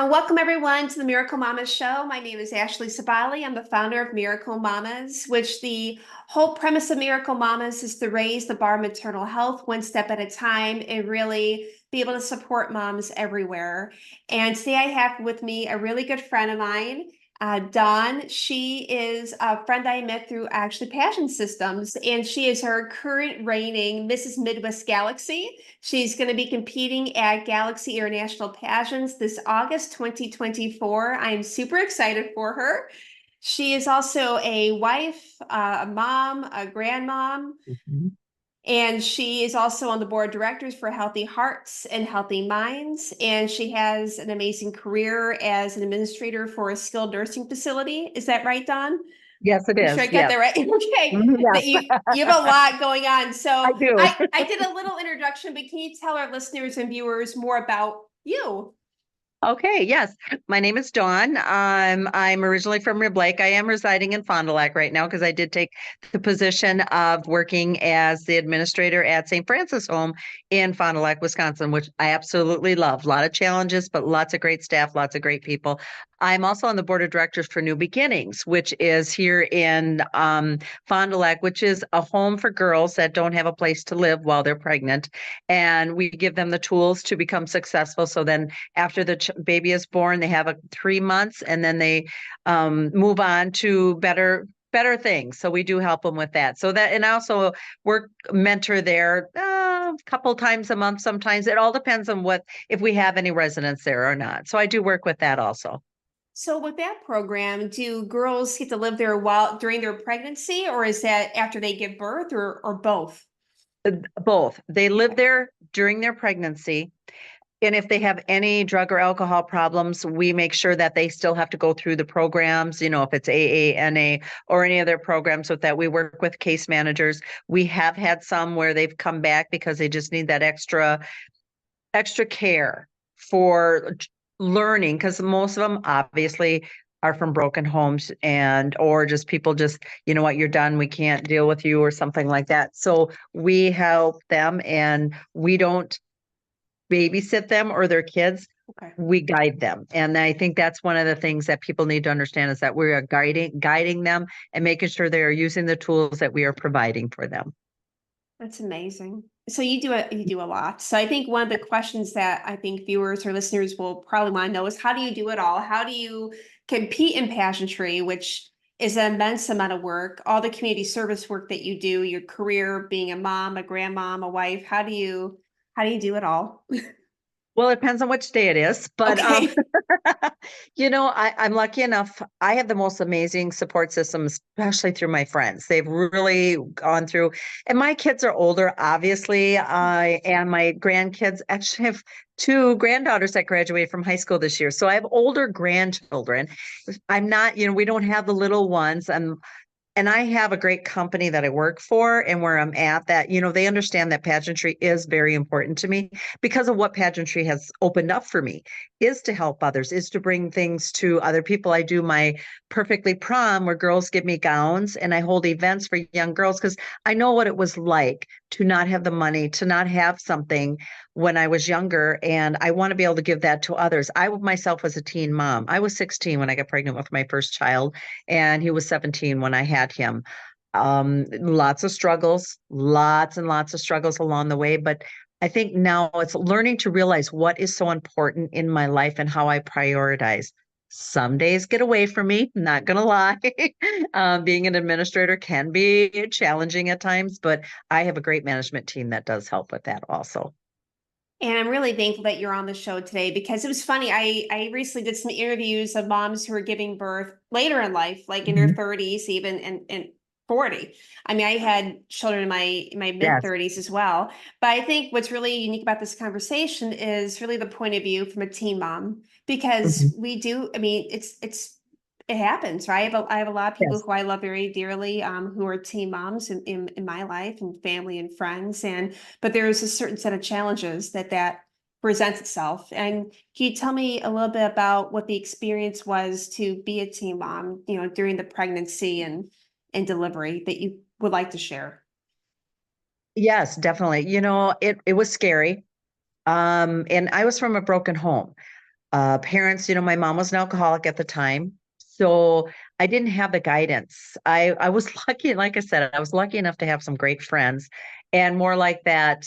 Welcome everyone to the Miracle Mommas Show. My name is Ashley Sabali. I'm the founder of Miracle Mommas, which the whole premise of Miracle Mommas is to raise the bar of maternal health one step at a time and really be able to support moms everywhere. And today I have with me a really good friend of mine, Dawn. She is a friend I met through actually Passion Systems, and she is our current reigning Mrs. Midwest Galaxy. She's going to be competing at Galaxy International Pageants this August 2024. I'm super excited for her. She is also a wife, a mom, a grandmom, Mhm. and she is also on the board of directors for Healthy Hearts and Healthy Minds. And she has an amazing career as an administrator for a skilled nursing facility. Is that right, Dawn? Yes, it I'm sure I is. got Yes. that right. Okay. Mhm. That Yes, you have a lot going on. I So do. I did a little introduction, but can you tell our listeners and viewers more about you? Okay, yes. My name is Dawn. I'm originally from Rib Lake. I am residing in Fond du Lac right now because I did take the position of working as the administrator at St. Francis Home in Fond du Lac, Wisconsin, which I absolutely love. A lot of challenges, but lots of great staff, lots of great people. I'm also on the board of directors for New Beginnings, which is here in Fond du Lac, which is a home for girls that don't have a place to live while they're pregnant. And we give them the tools to become successful. So then after the baby is born, they have 3 months, and then they move on to better things. So we do help them with that. So that, and I also work mentor there a couple times a month. Sometimes it all depends on if we have any residents there or not. So I do work with that also. So with that program, do girls get to live there while during their pregnancy, or is that after they give birth, or both? Both. They live Okay. there during their pregnancy. And if they have any drug or alcohol problems, we make sure that they still have to go through the programs, if it's AA, NA, or any other programs with that. We work with case managers. We have had some where they've come back because they just need that extra care for learning, because most of them obviously are from broken homes and or just people just, you know what, you're done, we can't deal with you or something like that. So we help them, and we don't babysit them or their kids. Okay. We guide them. And I think that's one of the things that people need to understand, is that we are guiding them and making sure they are using the tools that we are providing for them. That's amazing. So you do a lot. So I think one of the questions that I think viewers or listeners will probably want to know is, how do you do it all? How do you compete in pageantry, which is an immense amount of work, all the community service work that you do, your career being a mom, a grandmom, a wife, how do you do it all? Well, it depends on which day it is, but Okay. I'm lucky enough. I have the most amazing support system, especially through my friends. They've really gone through, and my kids are older, obviously. And my grandkids actually have two granddaughters that graduated from high school this year. So I have older grandchildren. I'm not, we don't have the little ones. And I have a great company that I work for and where I'm at, that, they understand that pageantry is very important to me, because of what pageantry has opened up for me is to help others, is to bring things to other people. I do my Perfectly Prom, where girls give me gowns, and I hold events for young girls because I know what it was like to not have the money, to not have something when I was younger. And I want to be able to give that to others. I myself was a teen mom. I was 16 when I got pregnant with my first child, and he was 17 when I had him. Lots of struggles, lots and lots of struggles along the way. But I think now it's learning to realize what is so important in my life and how I prioritize. Some days get away from me, not gonna lie. Being an administrator can be challenging at times, but I have a great management team that does help with that also. And I'm really thankful that you're on the show today, because it was funny. I recently did some interviews of moms who are giving birth later in life, like in their Mhm. 30s, even and 40. I mean, I had children in my mid Yes. 30s as well. But I think what's really unique about this conversation is really the point of view from a teen mom, because Mhm. we do, I mean, it happens, right? I have a lot of people Yes. who I love very dearly, who are teen moms in my life, and family and friends. But there's a certain set of challenges that presents itself. And can you tell me a little bit about what the experience was to be a teen mom, during the pregnancy and delivery, that you would like to share? Yes, definitely. It was scary. And I was from a broken home. parents, my mom was an alcoholic at the time. So I didn't have the guidance. I was lucky, like I said, I was lucky enough to have some great friends and more like that,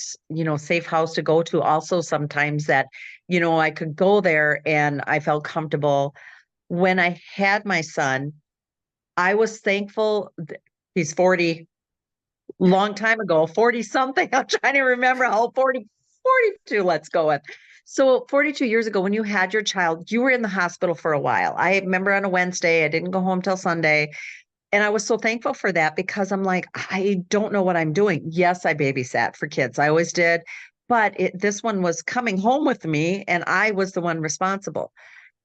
safe house to go to. Also, sometimes that, I could go there and I felt comfortable. When I had my son, I was thankful. He's 40, long time ago, 40 something. I'm trying to remember how 42, let's go with. So 42 years ago, when you had your child, you were in the hospital for a while. I remember on a Wednesday, I didn't go home till Sunday. And I was so thankful for that because I'm like, I don't know what I'm doing. Yes, I babysat for kids. I always did. But this one was coming home with me and I was the one responsible.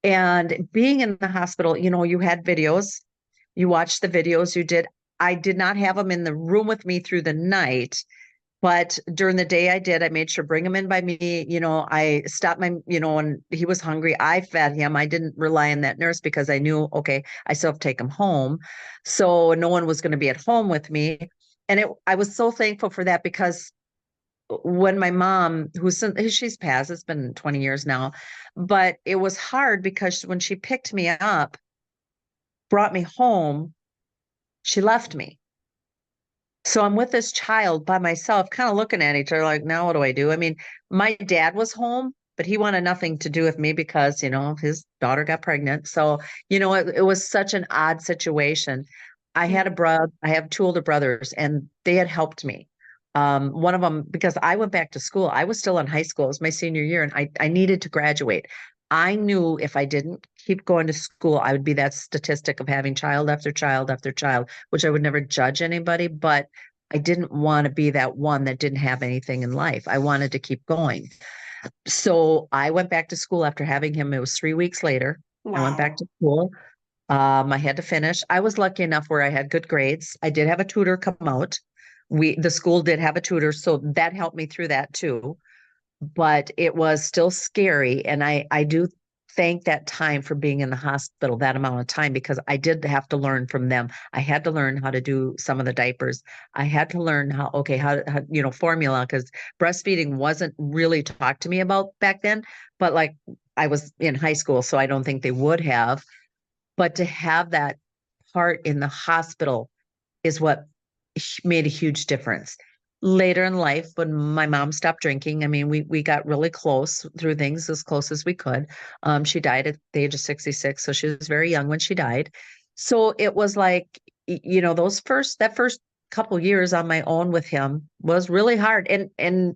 And being in the hospital, you had videos, you watched the videos, you did. I did not have them in the room with me through the night, but during the day I did. I made sure bring him in by me. I stopped when he was hungry, I fed him. I didn't rely on that nurse because I knew, okay, I still have to take him home. So no one was going to be at home with me. And I was so thankful for that because when my mom, she's passed, it's been 20 years now, but it was hard because when she picked me up, brought me home, she left me. So I'm with this child by myself, kind of looking at each other like, now what do I do? I mean, my dad was home, but he wanted nothing to do with me because, his daughter got pregnant. So, it was such an odd situation. I have two older brothers and they had helped me. One of them, because I went back to school, I was still in high school. It was my senior year and I needed to graduate. I knew if I didn't keep going to school, I would be that statistic of having child after child after child, which I would never judge anybody, but I didn't want to be that one that didn't have anything in life. I wanted to keep going. So I went back to school after having him. It was 3 weeks later. I went back Wow. to school. I had to finish. I was lucky enough where I had good grades. I did have a tutor come out. The school did have a tutor, so that helped me through that too. But it was still scary. And I do thank that time for being in the hospital, that amount of time, because I did have to learn from them. I had to learn how to do some of the diapers. I had to learn formula, because breastfeeding wasn't really talked to me about back then. But like I was in high school, so I don't think they would have. But to have that part in the hospital is what made a huge difference. Later in life, when my mom stopped drinking, I mean, we got really close through things as close as we could. She died at the age of 66, so she was very young when she died. So it was like, that first couple years on my own with him was really hard, and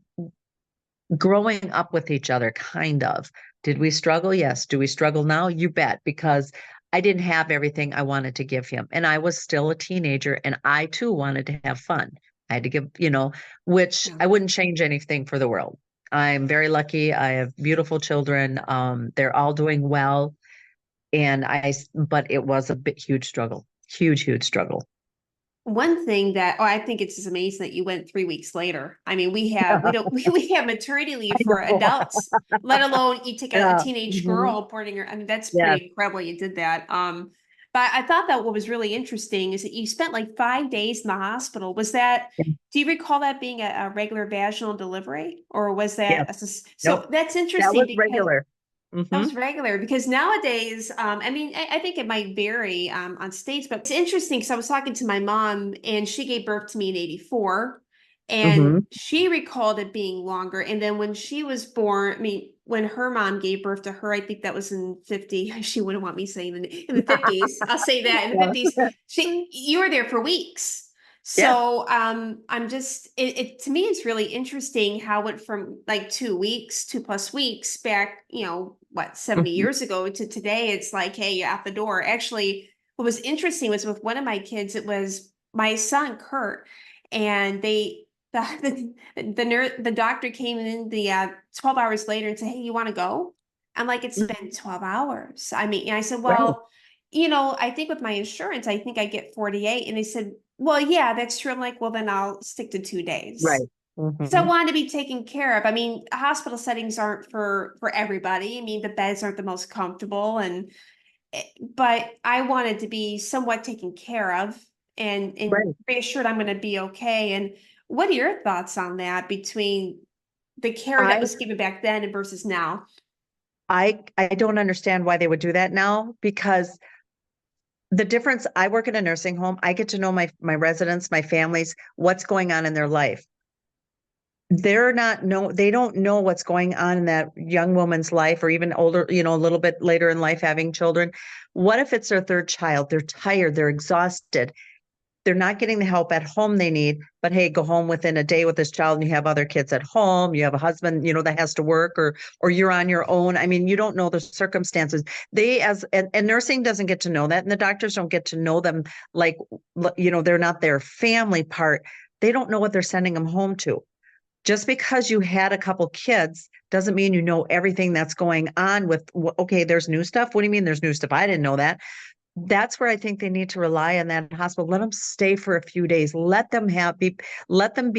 growing up with each other, kind of. Did we struggle? Yes. Do we struggle now? You bet, because I didn't have everything I wanted to give him. And I was still a teenager and I too wanted to have fun. I had to give, which Yeah. I wouldn't change anything for the world. I'm very lucky. I have beautiful children. They're all doing well. But it was a huge struggle, huge struggle. One thing that, I think it's just amazing that you went 3 weeks later. I mean, we have maternity I leave for know. adults, let alone you take a Yeah. teenage Mhm. girl boarding her. I mean, that's Yes. pretty incredible you did that. But I thought that what was really interesting is that you spent like 5 days in the hospital. Do you recall that being a regular vaginal delivery, or was Yes. that Nope. so that's That interesting was because regular. that Hmm. was regular because nowadays, I mean, I think it might vary on states, but it's interesting because I was talking to my mom and she gave birth to me in 84 and Hmm. she recalled it being longer. And then when she was born, I mean, when her mom gave birth to her, I think that was in 50. She wouldn't want me saying in the 50s. I'll say that in the 50s. You were there for weeks. Yeah. So I'm just to me it's really interesting how it went from like 2 weeks, 2+ weeks back, what, 70 Mhm. years ago to today. It's like, hey, you're out the door. Actually, what was interesting was with one of my kids, it was my son Kurt, and the doctor came in the 12 hours later and said, hey, you want to go? I'm like, it's Mm. been 12 hours. I mean, and I said, Right. well, I think with my insurance, I think I get 48. And they said, well, yeah, that's true. I'm like, well, then I'll stick to 2 days. Right. Because I Hmm. wanted to be taken care of. I mean, hospital settings aren't for everybody. I mean, the beds aren't the most comfortable, but I wanted to be somewhat taken care of and Right. reassured I'm going to be okay. And what are your thoughts on that between the care that I was given back then and versus now? I don't understand why they would do that now, because the difference, I work in a nursing home. I get to know my residents, my families, what's going on in their life. They don't know what's going on in that young woman's life, or even older, a little bit later in life having children. What if it's their third child? They're tired, they're exhausted. They're not getting the help at home they need, but hey, go home within a day with this child and you have other kids at home, you have a husband, that has to work, or you're on your own. I mean, you don't know the circumstances. And nursing doesn't get to know that, and the doctors don't get to know them, like, they're not their family part. They don't know what they're sending them home to. Just because you had a couple kids doesn't mean you know everything that's going on with, okay, there's new stuff. What do you mean there's new stuff? I didn't know that. That's where I think they need to rely on that hospital. Let them stay for a few days. Let them be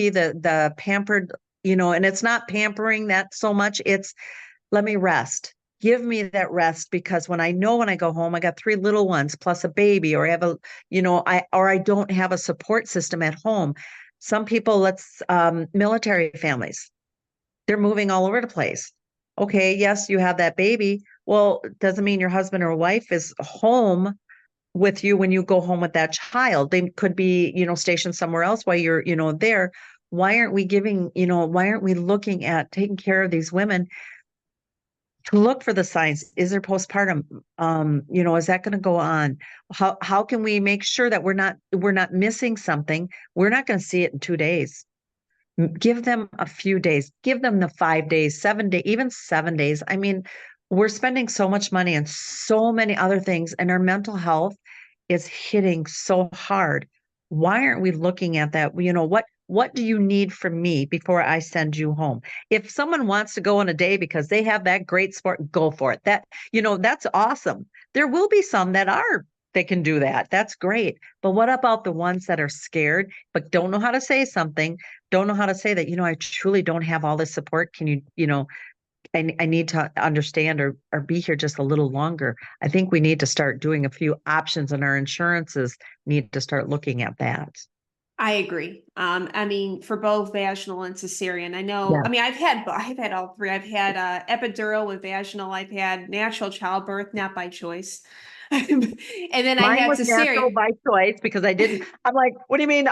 the pampered, and it's not pampering that so much. It's, let me rest. Give me that rest, because when I go home, I got 3 little ones plus a baby, or I have I don't have a support system at home. Some people, military families, they're moving all over the place. Okay, yes, you have that baby. Well, it doesn't mean your husband or wife is home with you when you go home with that child. They could be, stationed somewhere else while you're, there. Why aren't we looking at taking care of these women, to look for the signs? Is there postpartum? Is that going to go on? How can we make sure that we're not missing something? We're not going to see it in 2 days. Give them a few days, give them the 5 days, 7 days, even 7 days. I mean, we're spending so much money on so many other things, and our mental health is hitting so hard. Why aren't we looking at that? What do you need from me before I send you home? If someone wants to go on a day because they have that great sport, go for it. That's awesome. There will be some they can do that. That's great. But what about the ones that are scared, but don't know how to say something, don't know how to say that, I truly don't have all this support. Can I need to understand, or be here just a little longer. I think we need to start doing a few options, and our insurances need to start looking at that. I agree. I mean, for both vaginal and cesarean, I know, Yeah. I mean, I've had all three. I've had epidural with vaginal. I've had natural childbirth, not by choice. And then I Mine had was natural cesarean. by choice, because I'm like, what do you mean?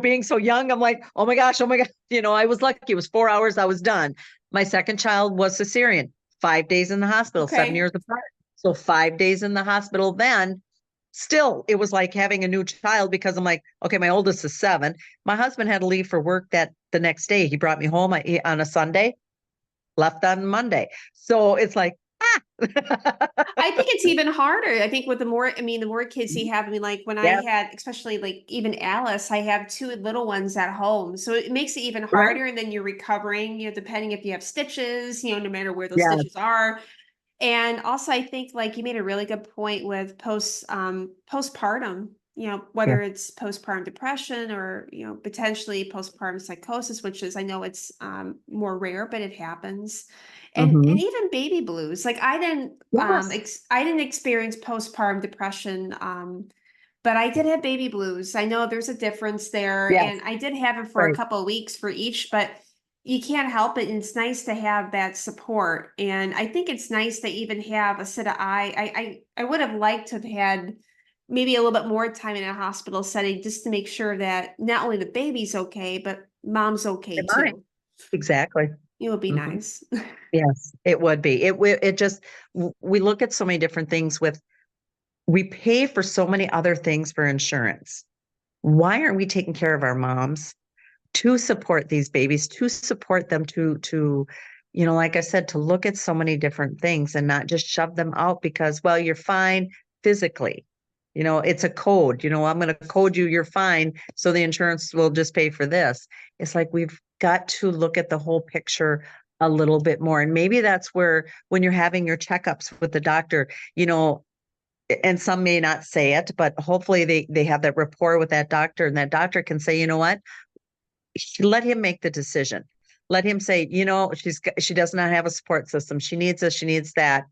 Being so young, I'm like, oh my gosh, oh my God. I was lucky. It was 4 hours. I was done. My second child was cesarean, 5 days in the hospital, 7 years Okay. apart. So 5 days in the hospital. Then still, it was like having a new child, because I'm like, okay, my oldest is 7. My husband had to leave for work the next day. He brought me home on a Sunday, left on Monday. So it's like, I think it's even harder. I think with the more kids you have, I mean, like when I yeah, had, especially like even Alice, I have 2 little ones at home. So it makes it even right. harder. And then you're recovering, depending if you have stitches, no matter where those Yeah. stitches are. And also, I think like you made a really good point with postpartum, Yeah. whether it's postpartum depression or, potentially postpartum psychosis, which is, I know it's more rare, but it happens. And Hmm. even baby blues. Like Yes. I didn't experience postpartum depression, but I did have baby blues. I know there's a difference there, Yes. and I did have it for a Right. couple of weeks for each, but you can't help it. And it's nice to have that support. And I think it's nice to even have a set of eye. I would have liked to have had maybe a little bit more time in a hospital setting just to make sure that not only the baby's okay, but mom's okay Am I? too. Exactly. It would be Hmm. nice. Yes, it would be. It just, we look at so many different things we pay for so many other things for insurance. Why aren't we taking care of our moms to support these babies, to support them, to, like I said, to look at so many different things and not just shove them out because, well, you're fine physically. It's a code, I'm going to code you, you're fine. So the insurance will just pay for this. It's like, we've got to look at the whole picture a little bit more. And maybe that's where, when you're having your checkups with the doctor, and some may not say it, but hopefully they have that rapport with that doctor, and that doctor can say, you know what, let him make the decision. Let him say, she does not have a support system. She needs this, she needs that.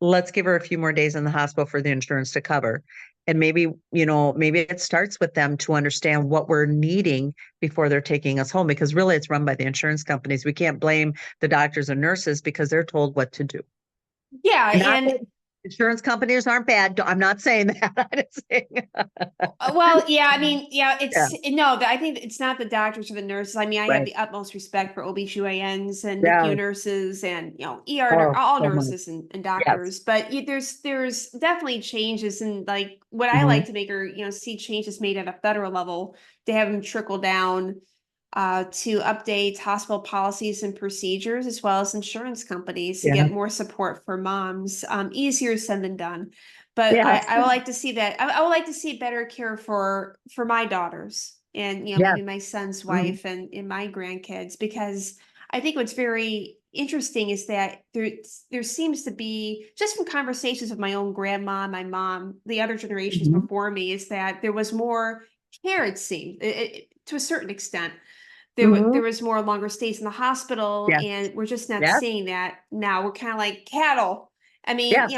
Let's give her a few more days in the hospital for the insurance to cover. And maybe it starts with them to understand what we're needing before they're taking us home, because really it's run by the insurance companies. We can't blame the doctors and nurses because they're told what to do. Yeah, Not and that insurance companies aren't bad. I'm not saying that. I'm just saying, well, yeah, I mean, yeah, yeah, it's no, I think it's not the doctors or the nurses. I mean, I have right. the utmost respect for OBGYNs and Yeah. NICU nurses and, Oh, all so much. nurses and Yes. doctors. But there's definitely changes, and like what I Hmm. like to make are, see changes made at a federal level to have them trickle down to update hospital policies and procedures, as well as insurance companies to Yeah. get more support for moms. Easier said than done. But Yes. I would like to see that. I would like to see better care for my daughters and, Yes. maybe my son's Hmm. wife and my grandkids, because I think what's very interesting is that there seems to be, just from conversations with my own grandma, my mom, the other generations Hmm. before me, is that there was more care, it seemed, to a certain extent. Hmm. There was more longer stays in the hospital, Yes. and we're just not Yes. seeing that now. We're kind of like cattle. I mean, Yes.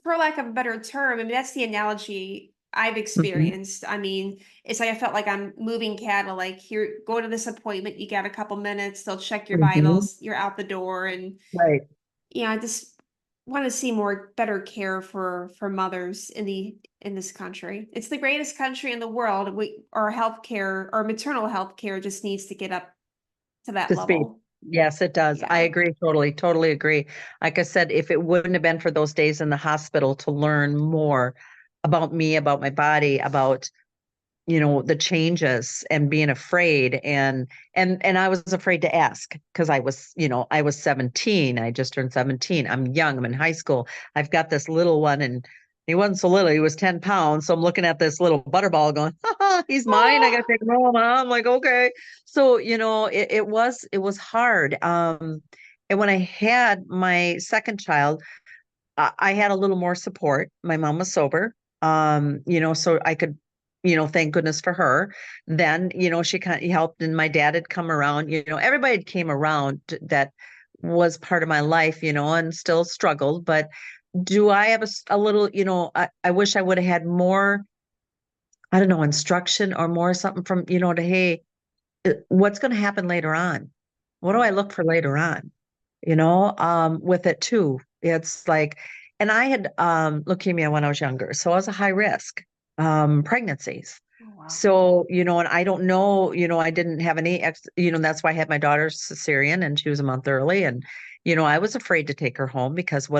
for lack of a better term, I mean, that's the analogy I've Hmm. experienced. I mean, it's like I felt like I'm moving cattle. Like, here, go to this appointment, you got a couple minutes, they'll check your Hmm. vitals, you're out the door. And Right. I just want to see more better care for mothers in this country. It's the greatest country in the world. Our healthcare, our maternal health care just needs to get up to that To speed. level. Yes, it does. I Yeah. agree totally, totally agree. Like I said, if it wouldn't have been for those days in the hospital to learn more about me, about my body, about the changes and being afraid and I was afraid to ask because I was 17. I just turned 17. I'm young. I'm in high school. I've got this little one and he wasn't so little. He was 10 pounds. So I'm looking at this little butterball going, haha, he's mine. I gotta Oh, take him home. Huh? I'm like, okay. So, it was hard. And when I had my second child, I had a little more support. My mom was sober. So I could, thank goodness for her. Then, she kind of helped and my dad had come around, everybody came around that was part of my life, and still struggled. But do I have a little, I wish I would have had more, I don't know, instruction or more something from, hey, what's going to happen later on? What do I look for later on? With it too. It's like, and I had leukemia when I was younger, so I was a high risk pregnancies. wow. So, and I don't know, I didn't have any that's why I had my daughter cesarean and she was a month early. And, I was afraid to take her home because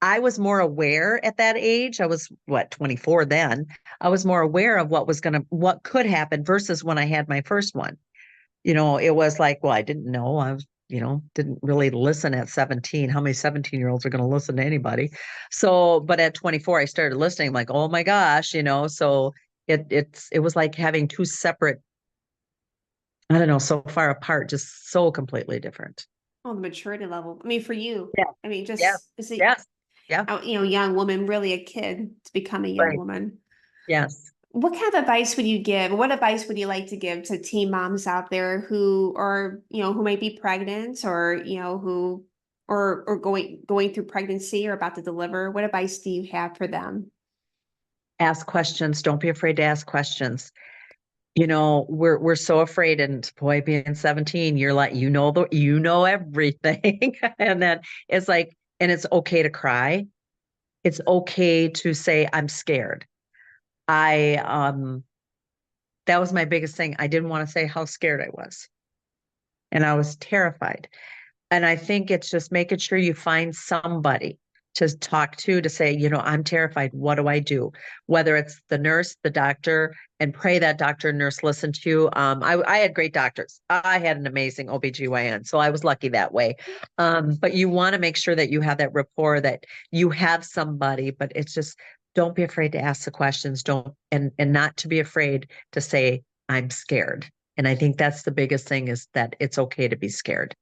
I was more aware at that age. I was 24 then. I was more aware of what could happen versus when I had my first one. It was like, well, I didn't know. I was, didn't really listen at 17. How many 17-year-olds are going to listen to anybody? So, but at 24, I started listening, like, oh my gosh, so it was like having two separate, I don't know, so far apart, just so completely different. Oh, the maturity level. I mean, for you, Yeah. I mean, Yeah. just as a, Yes. Yeah. young woman, really a kid to become a young Right. woman. Yes. What kind of advice would you give? What advice would you like to give to teen moms out there who are, who might be pregnant, or, who or going through pregnancy or about to deliver? What advice do you have for them? Ask questions. Don't be afraid to ask questions. We're so afraid, and boy, being 17, you're like, everything. And then it's like, and it's okay to cry. It's okay to say, I'm scared. I That was my biggest thing. I didn't want to say how scared I was. And I was terrified. And I think it's just making sure you find somebody to talk to say, I'm terrified. What do I do? Whether it's the nurse, the doctor, and pray that doctor and nurse listen to you. I had great doctors. I had an amazing OBGYN, so I was lucky that way. But you want to make sure that you have that rapport, that you have somebody, but it's just don't be afraid to ask the questions. Don't and not to be afraid to say, I'm scared. And I think that's the biggest thing is that it's okay to be scared.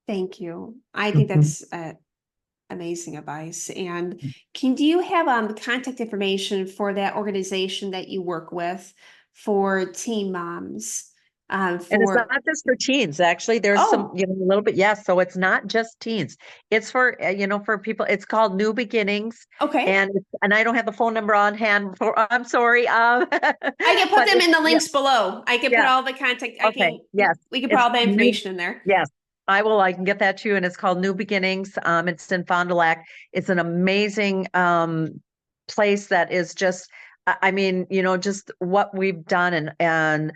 Thank you. I think Mhm. that's amazing advice. And do you have contact information for that organization that you work with for teen moms? And it's not For just for teens, actually. There's some, Oh, a little bit, yes. So it's not just teens. It's for, for people. It's called New Beginnings, okay. and I don't have the phone number on hand for. I'm sorry. I can put But them it's in the yeah, links below. I can put yeah. all the contact. Okay, yes. We can put It's all the new. information in there. Yes. I can get that to you, and it's called New Beginnings. It's in Fond du Lac. It's an amazing place that is just, I mean, just what we've done, and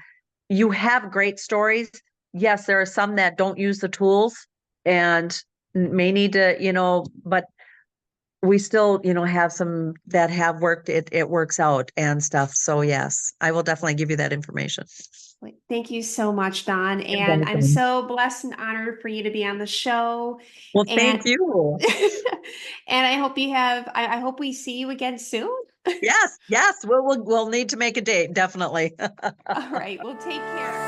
you have great stories. Yes, there are some that don't use the tools and may need to, but we still, have some that have worked. It works out and stuff. So yes, I will definitely give you that information. Thank you so much, Dawn. You're And I'm welcome. so blessed and honored for you to be on the show. Well, And thank you. and I hope I hope we see you again soon. Yes, yes, we'll need to make a date, definitely. All right, well, take care.